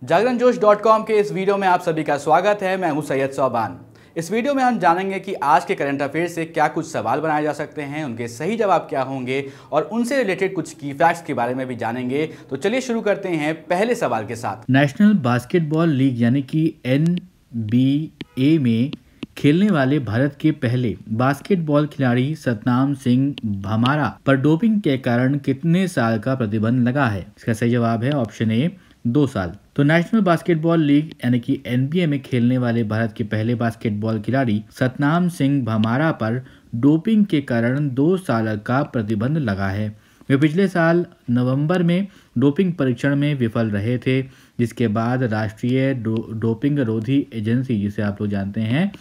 जागरणजोश.com के इस वीडियो में आप सभी का स्वागत है। मैं हूं सैयद सौबान। इस वीडियो में हम जानेंगे कि आज के करंट अफेयर से क्या कुछ सवाल बनाए जा सकते हैं, उनके सही जवाब क्या होंगे और उनसे रिलेटेड कुछ की फैक्ट्स के बारे में भी जानेंगे। तो चलिए शुरू करते हैं पहले सवाल के साथ। नेशनल बास्केटबॉल लीग यानी कि NBA में खेलने वाले भारत के पहले बास्केटबॉल खिलाड़ी सतनाम सिंह भमारा पर डोपिंग के कारण कितने साल का प्रतिबंध लगा है? इसका सही जवाब है ऑप्शन ए 2 साल। तो नेशनल बास्केटबॉल लीग यानी कि NBA में खेलने वाले भारत के पहले बास्केटबॉल खिलाड़ी सतनाम सिंह भमारा पर डोपिंग के कारण 2 साल का प्रतिबंध लगा है। वे पिछले साल नवंबर में डोपिंग परीक्षण में विफल रहे थे, जिसके बाद राष्ट्रीय डोपिंग रोधी एजेंसी, जिसे आप लोग जानते हैं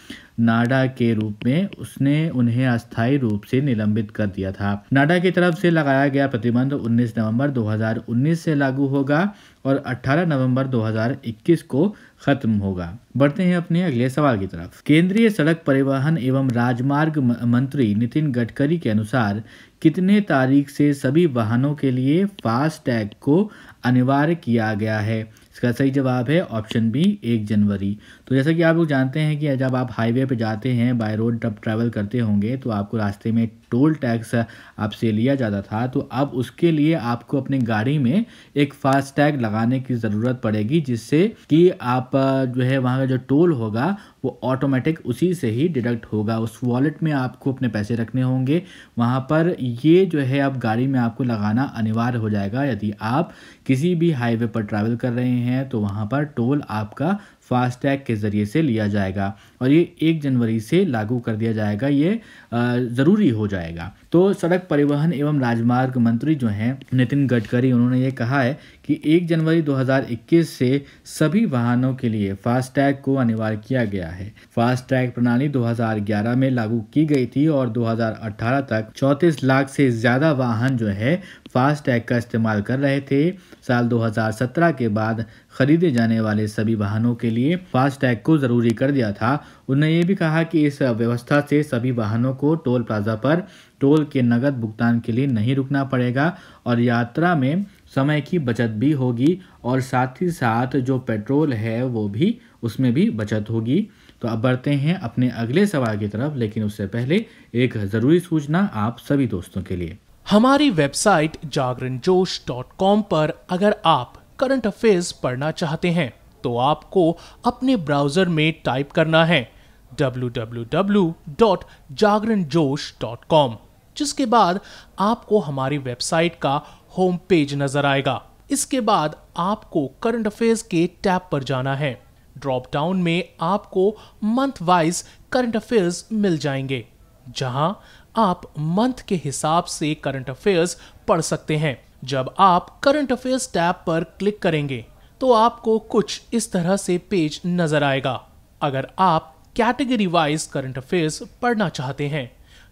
नाडा के रूप में, उसने उन्हें अस्थायी रूप से निलंबित कर दिया था। नाडा की तरफ से लगाया गया प्रतिबंध 19 नवंबर 2019 से लागू होगा और 18 नवंबर 2021 को खत्म होगा। बढ़ते हैं अपने अगले सवाल की तरफ। केंद्रीय सड़क परिवहन एवं राजमार्ग मंत्री नितिन गडकरी के अनुसार कितने तारीख से सभी वाहनों के लिए फास्ट टैग को अनिवार्य किया गया है? इसका सही जवाब है ऑप्शन बी 1 जनवरी। तो जैसा कि आप लोग जानते हैं कि जब आप हाईवे पे जाते हैं, बाय रोड जब ट्रैवल करते होंगे, तो आपको रास्ते में टोल टैक्स आपसे लिया जाता था। तो अब उसके लिए आपको अपनी गाड़ी में एक फास्ट टैग लगाने की ज़रूरत पड़ेगी, जिससे कि आप जो है वहाँ का जो टोल होगा वो ऑटोमेटिक उसी से ही डिडक्ट होगा। उस वॉलेट में आपको अपने पैसे रखने होंगे, वहाँ पर ये जो है अब गाड़ी में आपको लगाना अनिवार्य हो जाएगा। यदि आप किसी भी हाईवे पर ट्रैवल कर रहे हैं तो वहाँ पर टोल आपका फास्टैग के ज़रिए से लिया जाएगा और ये 1 जनवरी से लागू कर दिया जाएगा। ये ज़रूरी हो जाएगा। तो सड़क परिवहन एवं राजमार्ग मंत्री जो हैं नितिन गडकरी, उन्होंने ये कहा है कि 1 जनवरी 2021 से सभी वाहनों के लिए फास्टैग को अनिवार्य किया गया है। फास्टैग प्रणाली 2011 में लागू की गई थी और 2018 तक 34 लाख से ज़्यादा वाहन जो है फास्टैग का इस्तेमाल कर रहे थे। साल 2017 के बाद खरीदे जाने वाले सभी वाहनों के लिए फास्टैग को ज़रूरी कर दिया था। उन्होंने ये भी कहा कि इस व्यवस्था से सभी वाहनों को टोल प्लाजा पर टोल के नकद भुगतान के लिए नहीं रुकना पड़ेगा और यात्रा में समय की बचत भी होगी और साथ ही साथ जो पेट्रोल है वो भी, उसमें भी बचत होगी। तो अब बढ़ते हैं अपने अगले सवाल की तरफ, लेकिन उससे पहले एक ज़रूरी सूचना आप सभी दोस्तों के लिए। हमारी वेबसाइट जागरणजोश.com पर अगर आप करंट अफेयर्स पढ़ना चाहते हैं तो आपको अपने ब्राउजर में टाइप करना है www.jagranjosh.com, जिसके बाद आपको हमारी वेबसाइट का होम पेज नजर आएगा। इसके बाद आपको करंट अफेयर्स के टैब पर जाना है। ड्रॉप डाउन में आपको मंथ वाइज करंट अफेयर्स मिल जाएंगे, जहां आप मंथ के हिसाब से करंट अफेयर्स पढ़ सकते हैं। जब आप करंट अफेयर्स टैब पर क्लिक करेंगे तो आपको कुछ इस तरह से पेज नजर आएगा। अगर आप कैटेगरी वाइज करंट अफेयर्स पढ़ना चाहते हैं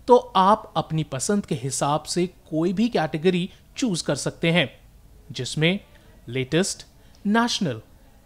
तो आप अपनी पसंद के हिसाब से कोई भी कैटेगरी चूज कर सकते हैं, जिसमें latest, national,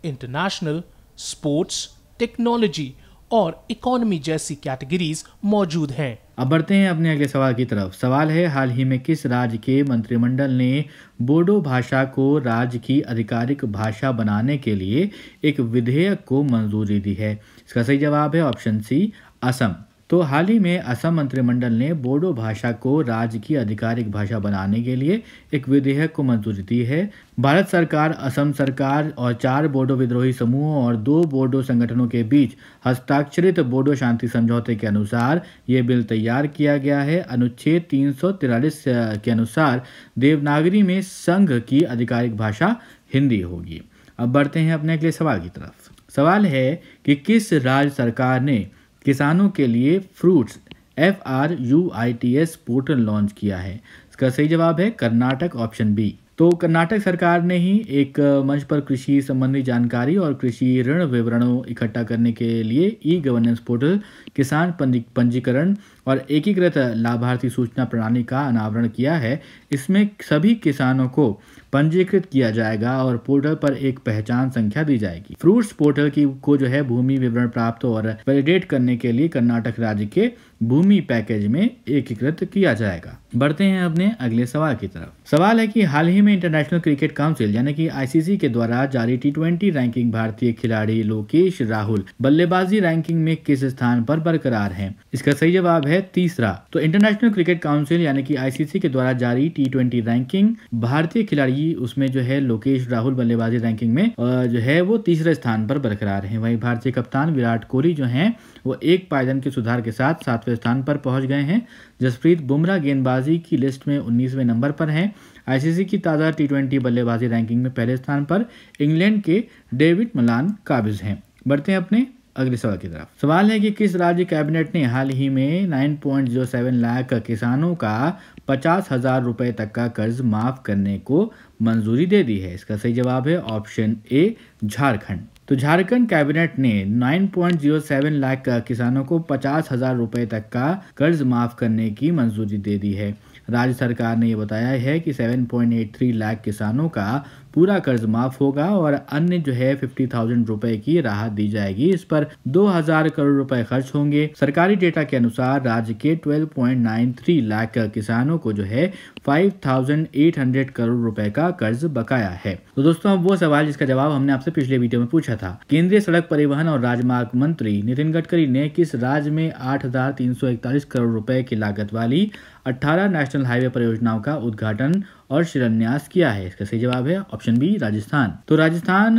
international, sports, technology और इकोनॉमी जैसी कैटेगरीज मौजूद हैं। अब बढ़ते हैं अपने अगले सवाल की तरफ। सवाल है, हाल ही में किस राज्य के मंत्रिमंडल ने बोडो भाषा को राज्य की आधिकारिक भाषा बनाने के लिए एक विधेयक को मंजूरी दी है? इसका सही जवाब है ऑप्शन सी असम। तो हाल ही में असम मंत्रिमंडल ने बोडो भाषा को राज्य की आधिकारिक भाषा बनाने के लिए एक विधेयक को मंजूरी दी है। भारत सरकार, असम सरकार और 4 बोडो विद्रोही समूहों और 2 बोडो संगठनों के बीच हस्ताक्षरित बोडो शांति समझौते के अनुसार ये बिल तैयार किया गया है। अनुच्छेद 343 के अनुसार देवनागरी में संघ की आधिकारिक भाषा हिंदी होगी। अब बढ़ते हैं अपने अगले सवाल की तरफ। सवाल है कि किस राज्य सरकार ने किसानों के लिए फ्रूट्स FRUITS पोर्टल लॉन्च किया है? इसका सही जवाब है कर्नाटक, ऑप्शन बी। तो कर्नाटक सरकार ने ही एक मंच पर कृषि संबंधी जानकारी और कृषि ऋण विवरणों इकट्ठा करने के लिए ई-गवर्नेंस पोर्टल, किसान पंजीकरण और एकीकृत लाभार्थी सूचना प्रणाली का अनावरण किया है। इसमें सभी किसानों को पंजीकृत किया जाएगा और पोर्टल पर एक पहचान संख्या दी जाएगी। फ्रूट्स पोर्टल को जो है भूमि विवरण प्राप्त और वैलिडेट करने के लिए कर्नाटक राज्य के भूमि पैकेज में एकीकृत किया जाएगा। बढ़ते हैं अपने अगले सवाल की तरफ। सवाल है कि हाल ही में इंटरनेशनल क्रिकेट काउंसिल यानी कि आईसीसी के द्वारा जारी टी20 रैंकिंग भारतीय खिलाड़ी लोकेश राहुल बल्लेबाजी रैंकिंग में किस स्थान पर बरकरार हैं? इसका सही जवाब है तीसरा। तो इंटरनेशनल क्रिकेट काउंसिल यानी कि आईसीसी के द्वारा जारी टी20 रैंकिंग भारतीय खिलाड़ी, उसमें जो है लोकेश राहुल बल्लेबाजी रैंकिंग में जो है वो तीसरे स्थान पर बरकरार है। वहीं भारतीय कप्तान विराट कोहली जो हैं वो एक पायदान के सुधार के साथ 7वें स्थान पर पहुंच गए हैं। जसप्रीत बुमराह गेंदबाजी की लिस्ट में 19वें नंबर पर हैं। आईसीसी की ताज़ा टी20 बल्लेबाजी रैंकिंग में पहले स्थान पर इंग्लैंड के डेविड मलान काबिज हैं। बढ़ते हैं अपने अगले सवाल की तरफ। सवाल है कि किस राज्य कैबिनेट ने हाल ही में 9.07 लाख किसानों का 50,000 रुपए तक का कर्ज माफ करने को मंजूरी दे दी है? इसका सही जवाब है ऑप्शन ए, झारखंड। तो झारखंड कैबिनेट ने 9.07 लाख किसानों को 50,000 रुपए तक का कर्ज माफ करने की मंजूरी दे दी है। राज्य सरकार ने ये बताया है कि 7.83 लाख किसानों का पूरा कर्ज माफ होगा और अन्य जो है 50,000 रुपए की राहत दी जाएगी। इस पर 2,000 करोड़ रुपए खर्च होंगे। सरकारी डेटा के अनुसार राज्य के 12.93 लाख किसानों को जो है 5,800 करोड़ रुपए का कर्ज बकाया है। तो दोस्तों, अब वो सवाल जिसका जवाब हमने आपसे पिछले वीडियो में पूछा था। केंद्रीय सड़क परिवहन और राजमार्ग मंत्री नितिन गडकरी ने किस राज्य में 8,341 करोड़ रुपए की लागत वाली 18 नेशनल हाईवे परियोजनाओं का उद्घाटन और शिलान्यास किया है? इसका सही जवाब है ऑप्शन बी, राजस्थान। तो राजस्थान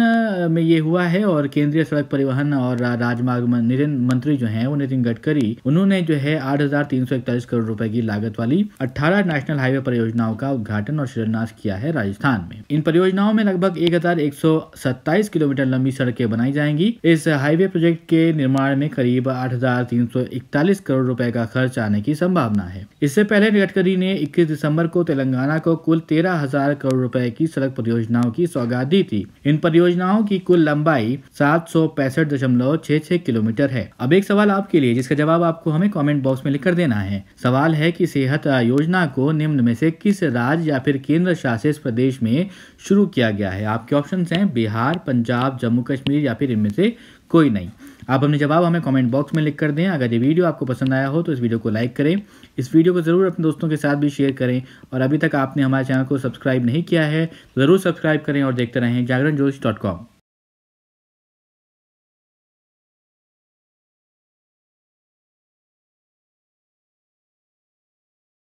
में ये हुआ है और केंद्रीय सड़क परिवहन और राजमार्ग मंत्री जो हैं वो नितिन गडकरी, उन्होंने जो है 8,341 करोड़ रुपए की लागत वाली 18 नेशनल हाईवे परियोजनाओं का उद्घाटन और शिलान्यास किया है राजस्थान में। इन परियोजनाओं में लगभग 1,127 किलोमीटर लंबी सड़कें बनाई जाएंगी। इस हाईवे प्रोजेक्ट के निर्माण में करीब 8,341 करोड़ रुपए का खर्च आने की संभावना है। इससे पहले गडकरी ने 21 दिसंबर को तेलंगाना को कुल 13,000 करोड़ रुपए की सड़क परियोजनाओं की सौगात दी थी। इन परियोजनाओं की कुल लंबाई 765.66 किलोमीटर है। अब एक सवाल आपके लिए जिसका जवाब आपको हमें कमेंट बॉक्स में लिखकर देना है। सवाल है कि सेहत योजना को निम्न में से किस राज्य या फिर केंद्र शासित प्रदेश में शुरू किया गया है? आपके ऑप्शंस हैं बिहार, पंजाब, जम्मू कश्मीर या फिर इनमें से कोई नहीं। आप अपने जवाब हमें कमेंट बॉक्स में लिख कर दें। अगर ये वीडियो आपको पसंद आया हो तो इस वीडियो को लाइक करें, इस वीडियो को ज़रूर अपने दोस्तों के साथ भी शेयर करें और अभी तक आपने हमारे चैनल को सब्सक्राइब नहीं किया है तो ज़रूर सब्सक्राइब करें और देखते रहें जागरणज्योतिष.com।